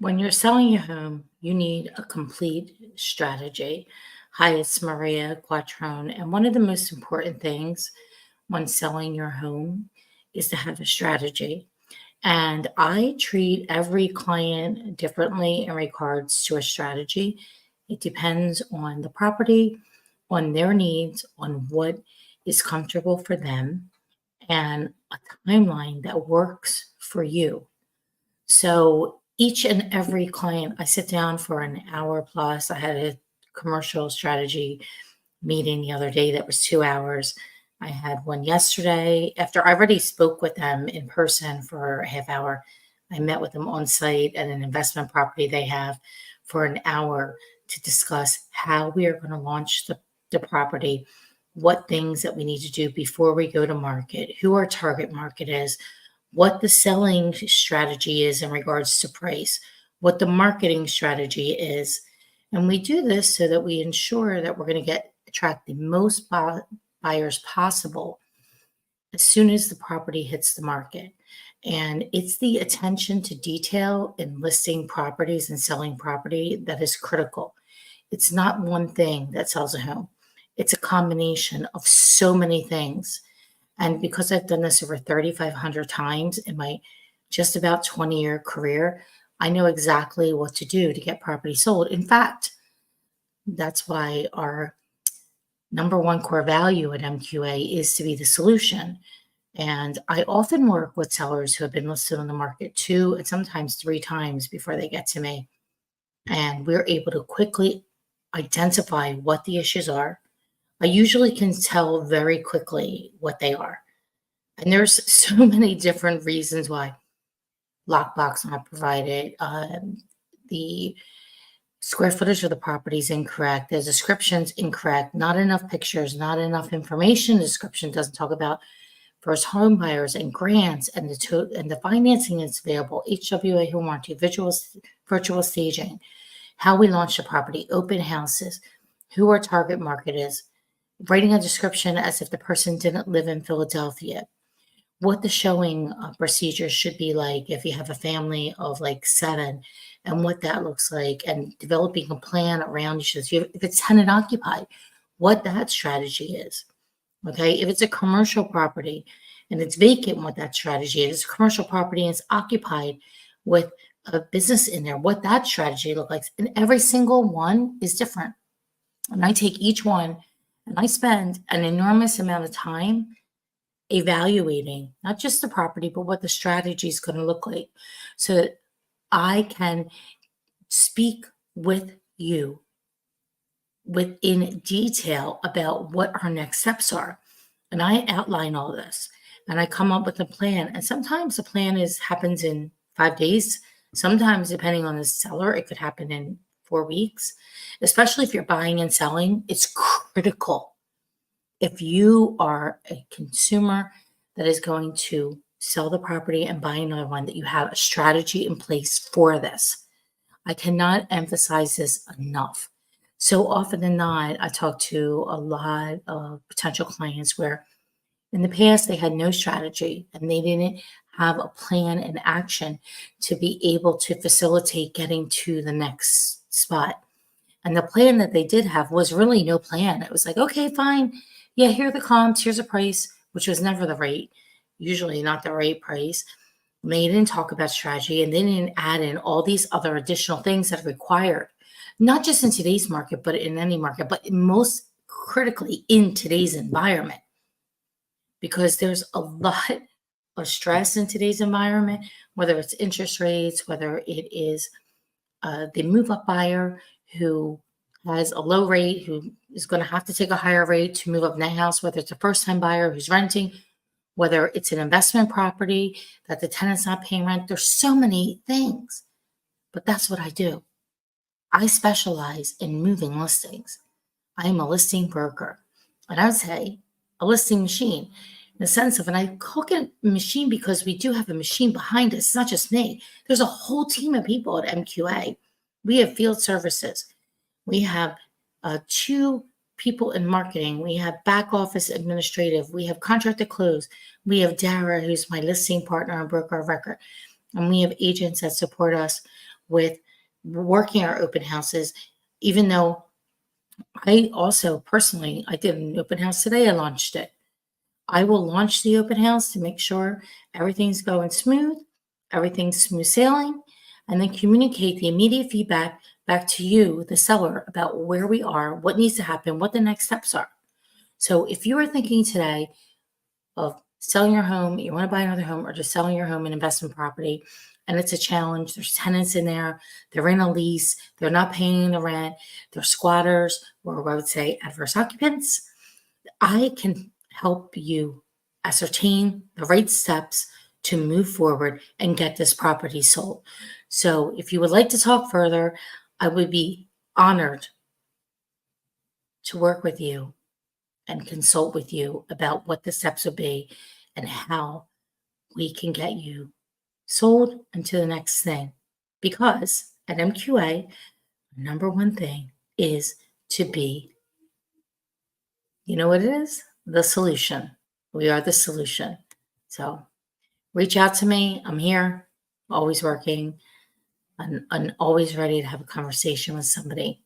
When you're selling your home, you need a complete strategy. Hi, it's Maria Quattrone. And one of the most important things when selling your home is to have a strategy. And I treat every client differently in regards to a strategy. It depends on the property, on their needs, on what is comfortable for them, and a timeline that works for you. So each and every client, I sit down for an hour plus. I had a commercial strategy meeting the other day that was 2 hours. I had one yesterday after I already spoke with them in person for a half hour. I met with them on site at an investment property they have for an hour to discuss how we are going to launch the property, what things that we need to do before we go to market, who our target market is, what the selling strategy is in regards to price, what the marketing strategy is. And we do this so that we ensure that we're going to attract the most buyers possible as soon as the property hits the market. And it's the attention to detail in listing properties and selling property that is critical. It's not one thing that sells a home. It's a combination of so many things. And because I've done this over 3,500 times in my just about 20-year career, I know exactly what to do to get property sold. In fact, that's why our number one core value at MQA is to be the solution. And I often work with sellers who have been listed on the market 2 and sometimes 3 times before they get to me. And we're able to quickly identify what the issues are. I usually can tell very quickly what they are. And there's so many different reasons why. Lockbox not provided, the square footage of the property is incorrect, the description's incorrect, not enough pictures, not enough information. The description doesn't talk about first home buyers and grants and the financing that's available, HWA home warranty, virtual staging, how we launch the property, open houses, who our target market is, writing a description as if the person didn't live in Philadelphia, what the showing procedure should be like if you have a family of like 7 and what that looks like, and developing a plan around issues. If it's tenant occupied, what that strategy is. Okay, if it's a commercial property and it's vacant, what that strategy is. It's a commercial property and it's occupied with a business in there, what that strategy looks like. And every single one is different. And I take each one and I spend an enormous amount of time evaluating not just the property, but what the strategy is going to look like so that I can speak with you within detail about what our next steps are. And I outline all this and I come up with a plan. And sometimes the plan happens in 5 days. Sometimes, depending on the seller, it could happen in 4 weeks. Especially if you're buying and selling, it's critical. If you are a consumer that is going to sell the property and buy another one, that you have a strategy in place for this. I cannot emphasize this enough. So often than not, I talk to a lot of potential clients where in the past they had no strategy and they didn't have a plan and action to be able to facilitate getting to the next spot. And the plan that they did have was really no plan. It was like, okay, fine. Yeah, here are the comps. Here's a price, which was never the rate, usually not the right price. They didn't talk about strategy and they didn't add in all these other additional things that are required, not just in today's market, but in any market, but most critically in today's environment. Because there's a lot of stress in today's environment, whether it's interest rates, whether it is the move-up buyer who has a low rate, who is going to have to take a higher rate to move up in that house, whether it's a first-time buyer who's renting, whether it's an investment property that the tenant's not paying rent. There's so many things, but that's what I do. I specialize in moving listings. I am a listing broker, and I would say a listing machine in the sense of, and I call it a machine because we do have a machine behind us. It's not just me. There's a whole team of people at MQA. We have field services. We have 2 people in marketing. We have back office administrative. We have contract to close. We have Dara, who's my listing partner and broker of record. And we have agents that support us with working our open houses, even though I also personally, I did an open house today. I launched it. I will launch the open house to make sure everything's going smooth, everything's smooth sailing, and then communicate the immediate feedback back to you, the seller, about where we are, what needs to happen, what the next steps are. So if you are thinking today of selling your home, you want to buy another home, or just selling your home and investment property, and it's a challenge, there's tenants in there, they're in a lease, they're not paying the rent, they're squatters, or I would say adverse occupants, I can help you ascertain the right steps to move forward and get this property sold. So if you would like to talk further, I would be honored to work with you and consult with you about what the steps would be and how we can get you sold and to the next thing. Because at MQA, number one thing is to be, you know what it is? The solution. We are the solution. So reach out to me. I'm here, always working, and always ready to have a conversation with somebody.